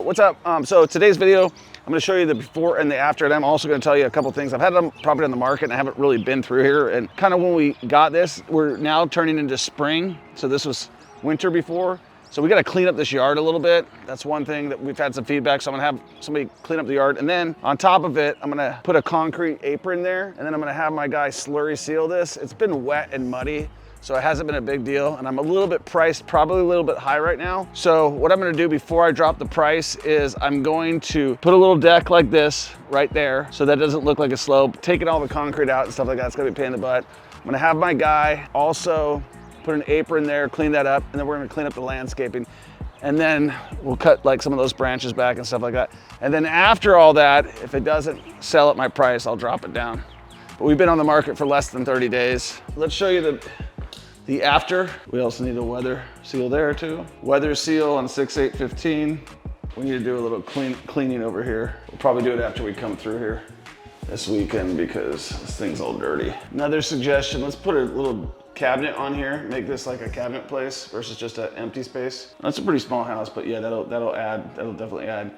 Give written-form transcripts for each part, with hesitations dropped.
what's up? So today's video, I'm gonna show you the before and the after, and I'm also gonna tell you a couple things. I've had them property on the market and I haven't really been through here. And kind of when we got this, we're now turning into spring. So this was winter before. So we gotta clean up this yard a little bit. That's one thing that we've had some feedback. So I'm gonna have somebody clean up the yard. And then on top of it, I'm gonna put a concrete apron there. And then I'm gonna have my guy slurry seal this. It's been wet and muddy, so it hasn't been a big deal. And I'm a little bit priced, probably a little bit high right now. So what I'm gonna do before I drop the price is I'm going to put a little deck like this right there, so that doesn't look like a slope, taking all the concrete out and stuff like that. It's gonna be a pain in the butt. I'm gonna have my guy also put an apron there, clean that up, and then we're gonna clean up the landscaping. And then we'll cut like some of those branches back and stuff like that. And then after all that, if it doesn't sell at my price, I'll drop it down. But we've been on the market for less than 30 days. Let's show you the after. We also need a weather seal there too. Weather seal on 6/8/15. We need to do a little cleaning over here. We'll probably do it after we come through here this weekend because this thing's all dirty. Another suggestion, let's put a little cabinet on here, make this like a cabinet place versus just an empty space. That's a pretty small house, but yeah, that'll definitely add.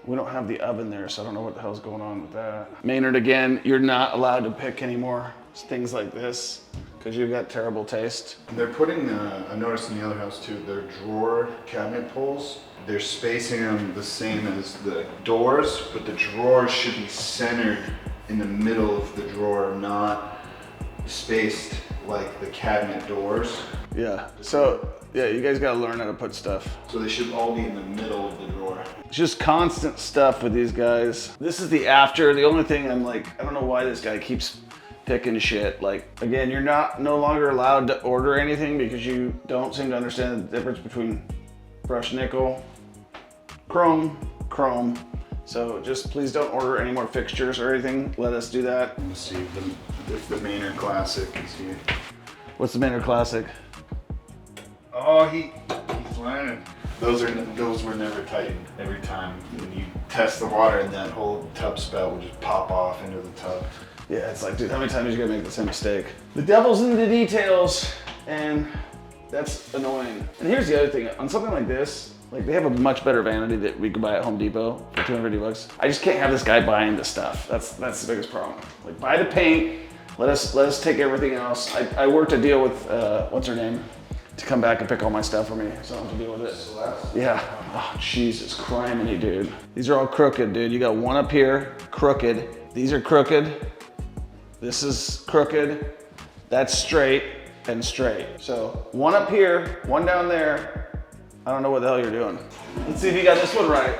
We don't have the oven there, so I don't know what the hell's going on with that. Maynard, again, you're not allowed to pick anymore things like this because you've got terrible taste. They're putting, I noticed in the other house too, their drawer cabinet pulls, they're spacing them the same as the doors, but the drawers should be centered in the middle of the drawer, not spaced like the cabinet doors. Yeah, so yeah, you guys gotta learn how to put stuff. So they should all be in the middle of the drawer. It's just constant stuff with these guys. This is the after. The only thing I'm like, I don't know why this guy keeps picking shit. Like, again, you're no longer allowed to order anything because you don't seem to understand the difference between brushed nickel, chrome. So just please don't order any more fixtures or anything. Let us do that. Let's see if the Maynard Classic is here. What's the Maynard Classic? Oh, he's learning. Those were never tightened. Every time when you test the water, and that whole tub spout would just pop off into the tub. Yeah, it's like, dude, how many times are you gonna make the same mistake? The devil's in the details, and that's annoying. And here's the other thing, on something like this, like they have a much better vanity that we could buy at Home Depot for 250 bucks. I just can't have this guy buying the stuff. That's the biggest problem. Like, buy the paint, let us take everything else. I worked a deal with, what's her name? To come back and pick all my stuff for me, so I don't have to deal with it. Celeste? Yeah. Oh, Jesus, criminy, dude. These are all crooked, dude. You got one up here, crooked. These are crooked. This is crooked. That's straight and straight. So one up here, one down there. I don't know what the hell you're doing. Let's see if you got this one right.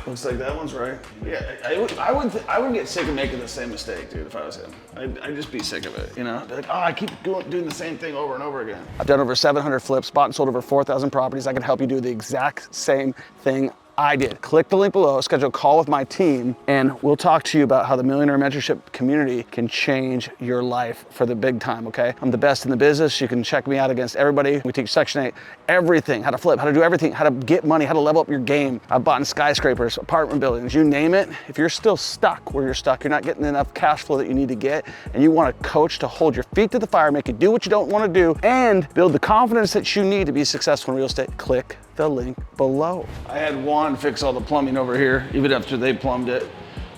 Looks like that one's right. Yeah, I would get sick of making the same mistake, dude, if I was him. I'd just be sick of it, you know? Be like, oh, I keep doing the same thing over and over again. I've done over 700 flips, bought and sold over 4,000 properties. I can help you do the exact same thing I did. Click the link below, schedule a call with my team, and we'll talk to you about how the Millionaire Mentorship community can change your life for the big time, okay? I'm the best in the business. You can check me out against everybody. We teach Section 8, everything, how to flip, how to do everything, how to get money, how to level up your game. I've bought in skyscrapers, apartment buildings, you name it. If you're still stuck where you're stuck, you're not getting enough cash flow that you need to get, and you want a coach to hold your feet to the fire, make you do what you don't want to do, and build the confidence that you need to be successful in real estate, click the link below. I had Juan fix all the plumbing over here, even after they plumbed it.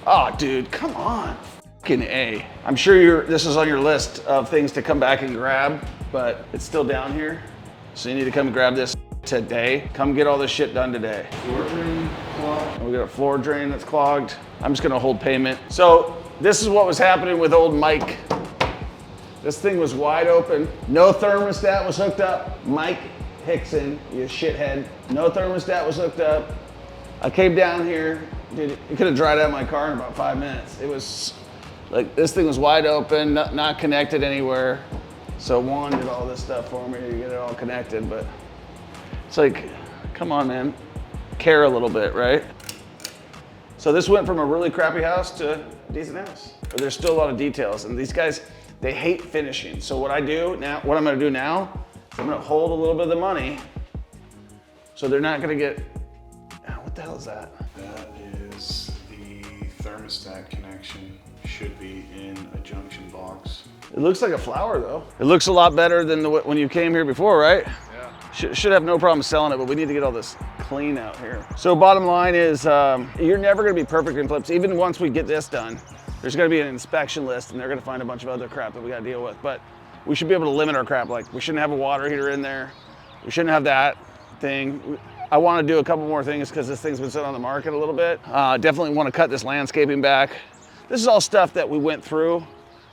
Oh, dude, come on. Fucking A. I'm sure this is on your list of things to come back and grab, but it's still down here. So you need to come grab this today. Come get all this shit done today. Floor drain clogged. We got a floor drain that's clogged. I'm just gonna hold payment. So this is what was happening with old Mike. This thing was wide open. No thermostat was hooked up. Mike Hickson, you shithead. No thermostat was hooked up. I came down here, dude, it could have dried out my car in about 5 minutes. It was like, this thing was wide open, not connected anywhere. So Juan did all this stuff for me to get it all connected, but it's like, come on, man. Care a little bit, right? So this went from a really crappy house to a decent house. But there's still a lot of details, and these guys, they hate finishing. So what I'm gonna do now, I'm gonna hold a little bit of the money so they're not gonna get, what the hell is that? That is the thermostat connection. Should be in a junction box. It looks like a flower though. It looks a lot better than when you came here before, right? Yeah. Should have no problem selling it, but we need to get all this clean. clean out here. So bottom line is, you're never gonna be perfect in flips. Even once we get this done, there's gonna be an inspection list and they're gonna find a bunch of other crap that we gotta deal with. But we should be able to limit our crap. Like we shouldn't have a water heater in there. We shouldn't have that thing. I wanna do a couple more things because this thing's been sitting on the market a little bit. Definitely wanna cut this landscaping back. This is all stuff that we went through.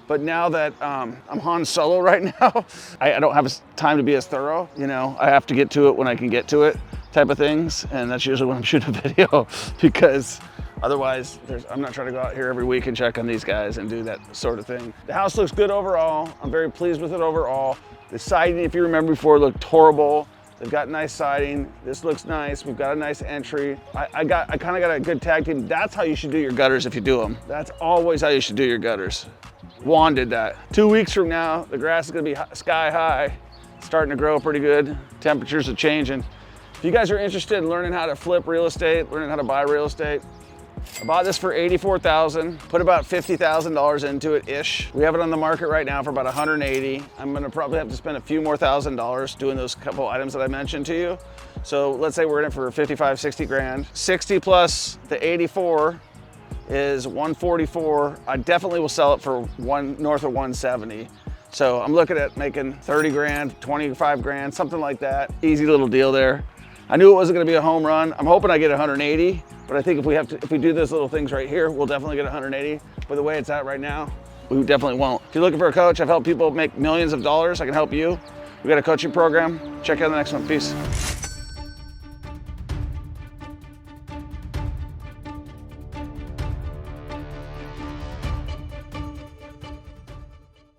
But now that I'm Han Solo right now, I don't have time to be as thorough. You know, I have to get to it when I can get to it type of things. And that's usually when I'm shooting a video because otherwise I'm not trying to go out here every week and check on these guys and do that sort of thing. The house looks good overall. I'm very pleased with it overall. The siding, if you remember before, looked horrible. They've got nice siding. This looks nice. We've got a nice entry. I kind of got a good tag team. That's how you should do your gutters if you do them. That's always how you should do your gutters. Juan did that. 2 weeks from now, the grass is gonna be sky high. It's starting to grow pretty good. Temperatures are changing. If you guys are interested in learning how to flip real estate, learning how to buy real estate, I bought this for $84,000, put about $50,000 into it-ish. We have it on the market right now for about $180. I'm gonna probably have to spend a few more $1,000s doing those couple items that I mentioned to you. So let's say we're in it for 55, 60 grand. 60 plus the 84 is 144. I definitely will sell it for north of 170. So I'm looking at making 30 grand, 25 grand, something like that. Easy little deal there. I knew it wasn't gonna be a home run. I'm hoping I get 180, but I think if we do those little things right here, we'll definitely get 180. But the way it's at right now, we definitely won't. If you're looking for a coach, I've helped people make millions of dollars. I can help you. We got a coaching program. Check out the next one. Peace.